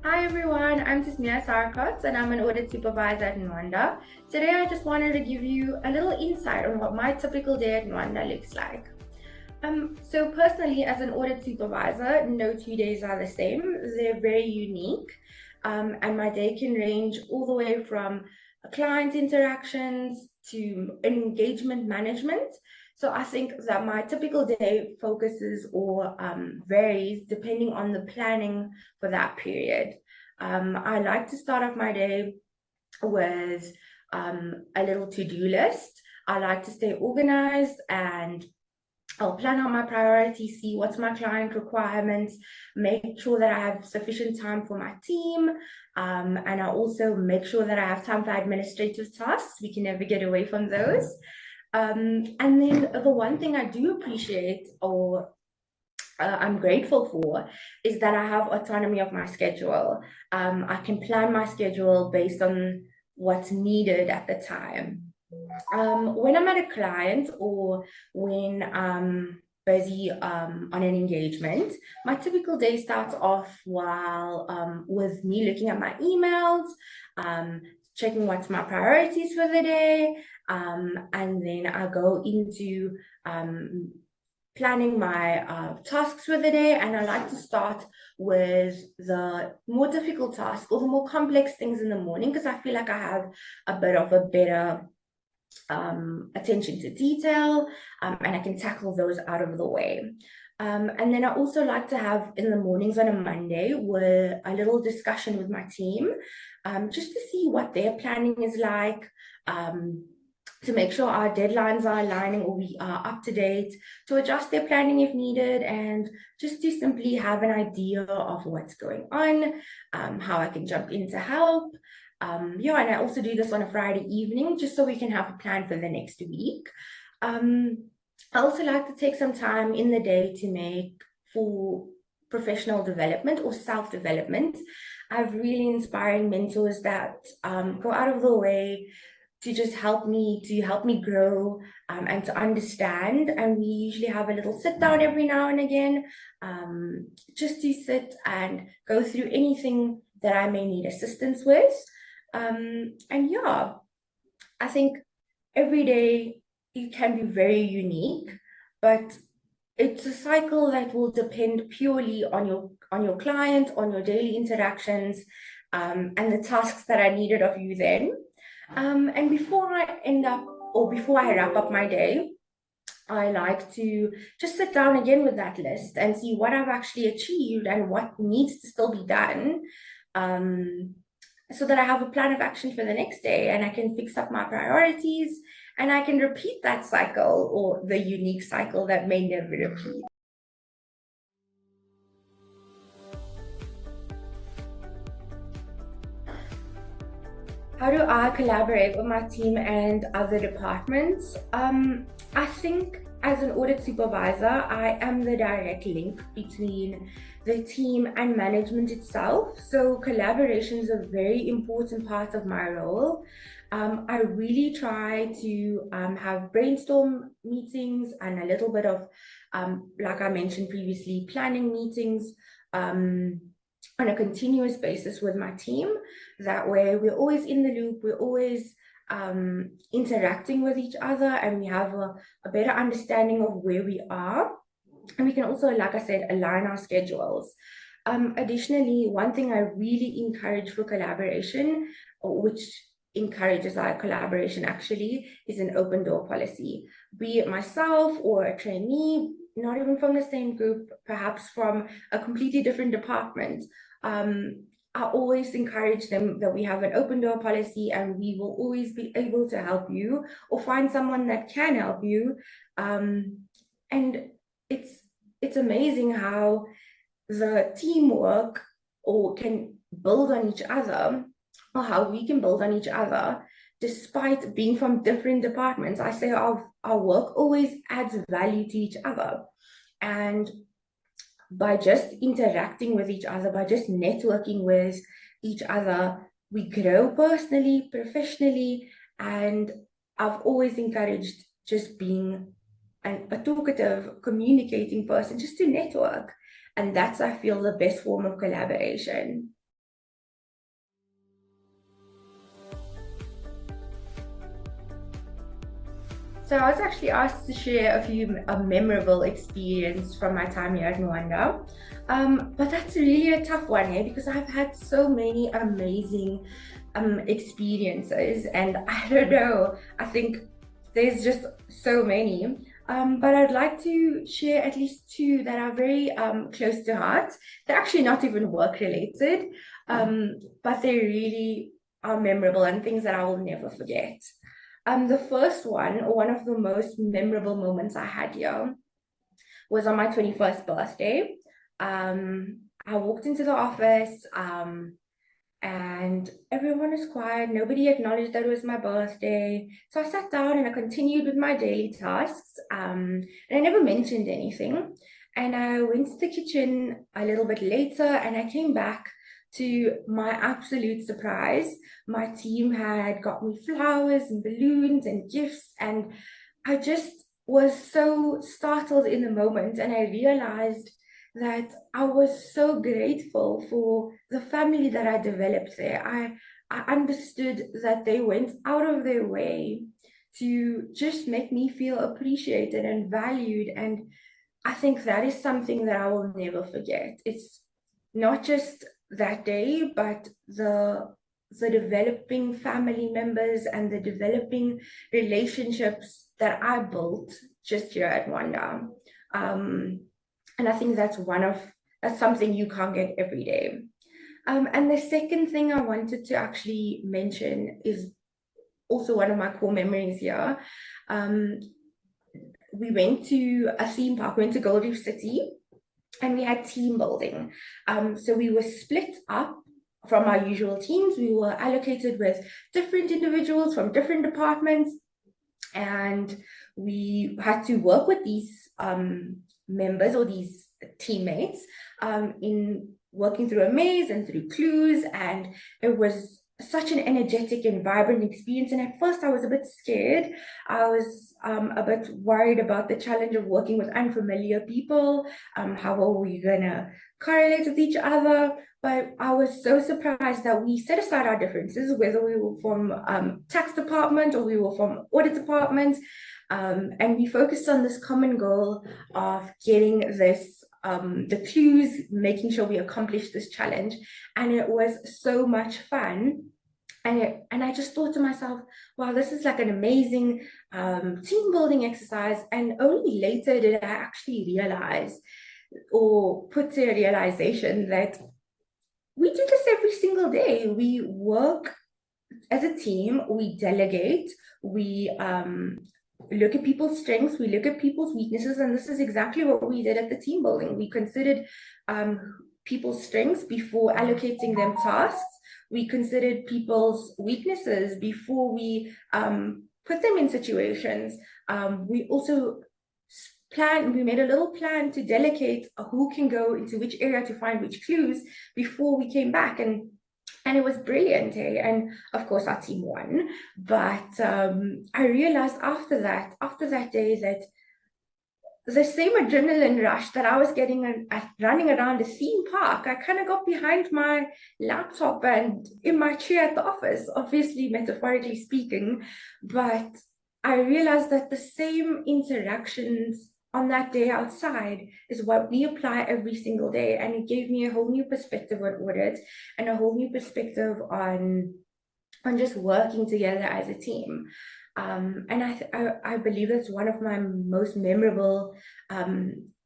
Hi everyone, I'm Thasmia Sarkhot and I'm an audit supervisor at Nwanda. Today I just wanted to give you a little insight on what my typical day at Nwanda looks like. So personally, as an audit supervisor, no 2 days are the same. They're very unique. And my day can range all the way from client interactions to engagement management. So I think that my typical day focuses or varies depending on the planning for that period. I like to start off my day with a little to-do list. I like to stay organized and I'll plan out my priorities, see what's my client requirements, make sure that I have sufficient time for my team, and I also make sure that I have time for administrative tasks. We can never get away from those. And then the one thing I do appreciate or I'm grateful for is that I have autonomy of my schedule. I can plan my schedule based on what's needed at the time. When I'm at a client or when I'm busy on an engagement, my typical day starts off while with me looking at my emails, checking what's my priorities for the day, and then I go into planning my tasks for the day, and I like to start with the more difficult tasks or the more complex things in the morning because I feel like I have a bit of a better attention to detail, and I can tackle those out of the way. And then I also like to have in the mornings on a Monday with a little discussion with my team, just to see what their planning is like, to make sure our deadlines are aligning or we are up to date, to adjust their planning if needed, and just to simply have an idea of what's going on, how I can jump in to help. Yeah, and I also do this on a Friday evening just so we can have a plan for the next week. I also like to take some time in the day to make for professional development or self-development. I have really inspiring mentors that go out of the way to just help me grow, and to understand. And we usually have a little sit down every now and again, just to sit and go through anything that I may need assistance with. And yeah, I think every day it can be very unique, but it's a cycle that will depend purely on your client, on your daily interactions, and the tasks that are needed of you then. And before I end up or before I wrap up my day, I like to just sit down again with that list and see what I've actually achieved and what needs to still be done. Um, so that I have a plan of action for the next day and I can fix up my priorities and I can repeat that cycle or the unique cycle that may never repeat. How do I collaborate with my team and other departments? I think as an audit supervisor, I am the direct link between the team and management itself. So collaboration is a very important part of my role. I really try to have brainstorm meetings and a little bit of, like I mentioned previously, planning meetings. On a continuous basis with my team. That way, we're always in the loop, we're always interacting with each other, and we have a better understanding of where we are. And we can also, like I said, align our schedules. Additionally, one thing I really encourage for collaboration, which encourages our collaboration actually, is an open door policy. Be it myself or a trainee, not even from the same group, perhaps from a completely different department. I always encourage them that we have an open door policy and we will always be able to help you or find someone that can help you. And it's amazing how the teamwork or can build on each other, or how we can build on each other despite being from different departments. I say our work always adds value to each other. And by just interacting with each other, by just networking with each other, we grow personally, professionally, and I've always encouraged just being a talkative, communicating person, just to network. And that's, I feel, the best form of collaboration. So I was actually asked to share a memorable experience from my time here at Nwanda. But that's really a tough one here because I've had so many amazing experiences, and I don't know, I think there's just so many. But I'd like to share at least two that are very close to heart. They're actually not even work related, but they really are memorable and things that I will never forget. The first one, or one of the most memorable moments I had here, was on my 21st birthday. I walked into the office, and everyone was quiet. Nobody acknowledged that it was my birthday. So I sat down and I continued with my daily tasks. And I never mentioned anything. And I went to the kitchen a little bit later and I came back. To my absolute surprise, my team had got me flowers and balloons and gifts, and I just was so startled in the moment, and I realized that I was so grateful for the family that I developed there. I understood that they went out of their way to just make me feel appreciated and valued. And I think that is something that I will never forget. It's not just that day, but the developing family members and the developing relationships that I built just here at Nwanda. And I think that's something you can't get every day. And the second thing I wanted to actually mention is also one of my core memories here. We went to a theme park, we went to Gold Reef City, and we had team building. So we were split up from our usual teams. We were allocated with different individuals from different departments, and we had to work with these members or these teammates in working through a maze and through clues, and it was such an energetic and vibrant experience. And at first I was a bit scared. I was a bit worried about the challenge of working with unfamiliar people. How are we gonna correlate with each other? But I was so surprised that we set aside our differences, whether we were from tax department or we were from audit department, and we focused on this common goal of getting the clues, making sure we accomplished this challenge. And it was so much fun. And I just thought to myself, wow, this is like an amazing team building exercise. And only later did I actually realize or put to a realization that we do this every single day. We work as a team, we delegate, we look at people's strengths, we look at people's weaknesses, and this is exactly what we did at the team building. We considered people's strengths before allocating them tasks. We considered people's weaknesses before we put them in situations. We also we made a little plan to delegate who can go into which area to find which clues before we came back. And it was brilliant, eh? And of course our team won. But I realized after that day, that the same adrenaline rush that I was getting running around the theme park, I kind of got behind my laptop and in my chair at the office, obviously metaphorically speaking. But I realized that the same interactions on that day outside is what we apply every single day. And it gave me a whole new perspective on audit and a whole new perspective on just working together as a team. And I believe that's one of my most memorable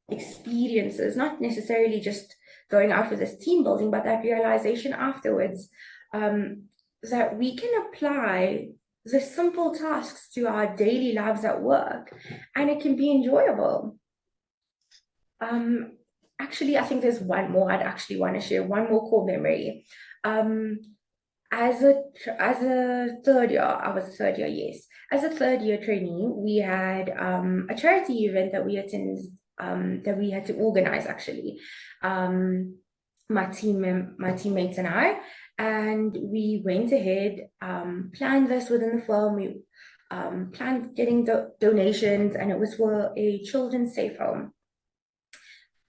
experiences, not necessarily just going out for this team building, but that realization afterwards that we can apply the simple tasks to our daily lives at work, and it can be enjoyable. Actually, I think there's one more I'd actually want to share, one more core memory. As a third year, I was a third year, yes. As a third year trainee, we had a charity event that we attended, that we had to organize actually. My teammates and I, and we went ahead, planned this within the firm. We planned getting donations, and it was for a children's safe home.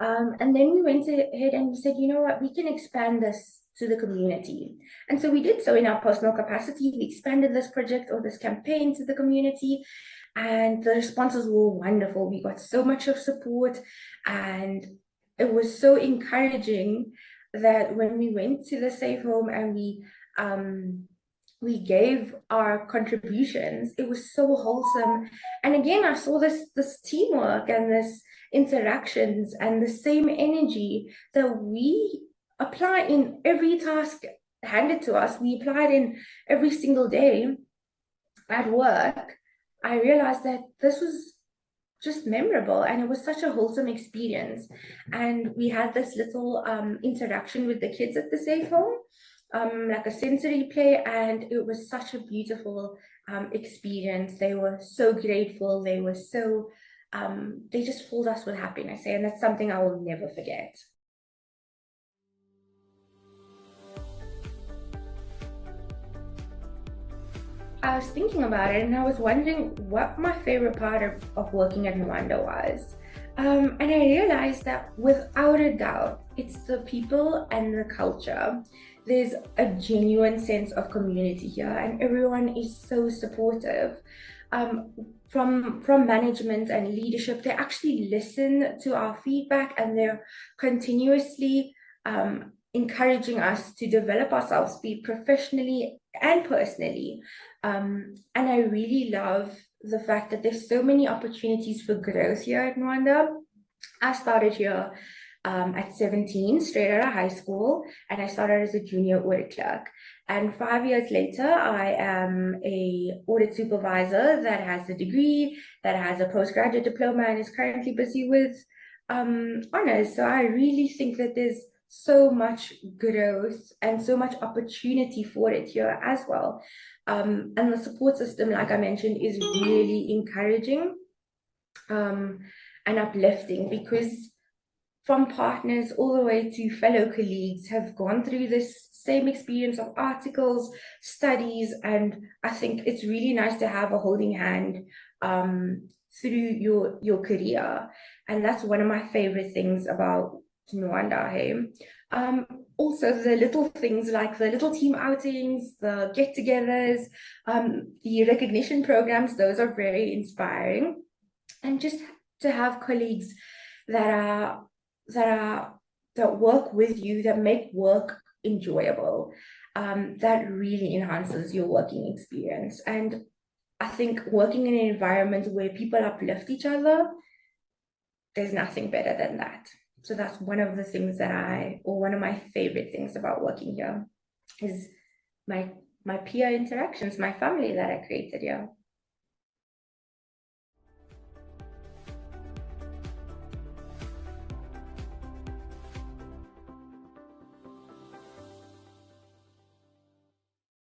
And then we went ahead and we said, you know what, we can expand this to the community. And so we did so in our personal capacity. We expanded this project or this campaign to the community. and the responses were wonderful. We got so much of support, and it was so encouraging that when we went to the safe home and we gave our contributions, it was so wholesome. And again, I saw this teamwork and this interactions and the same energy that we apply in every task handed to us. We applied in every single day at work. I realized that this was just memorable, and it was such a wholesome experience. And we had this little interaction with the kids at the safe home, like a sensory play, and it was such a beautiful experience. They were so grateful. They were so they just filled us with happiness, and that's something I will never forget. I was thinking about it, and I was wondering what my favorite part of working at Nwanda was. And I realized that without a doubt, it's the people and the culture. There's a genuine sense of community here, and everyone is so supportive. Um, from management and leadership, they actually listen to our feedback, and they're continuously encouraging us to develop ourselves, be professionally and personally. And I really love the fact that there's so many opportunities for growth here at Nwanda. I started here at 17, straight out of high school, and I started as a junior audit clerk. And 5 years later, I am a audit supervisor that has a degree, that has a postgraduate diploma, and is currently busy with honors. So I really think that there's so much growth and so much opportunity for it here as well. And the support system, like I mentioned, is really encouraging and uplifting, because from partners all the way to fellow colleagues have gone through this same experience of articles, studies, and I think it's really nice to have a holding hand through your career. And that's one of my favorite things about Nwanda. Hey? Also, the little things like the little team outings, the get-togethers, the recognition programs, those are very inspiring. And just to have colleagues that are that work with you, that make work enjoyable, that really enhances your working experience. And I think working in an environment where people uplift each other, there's nothing better than that. So that's one of the things or one of my favorite things about working here, is my peer interactions, my family that I created here.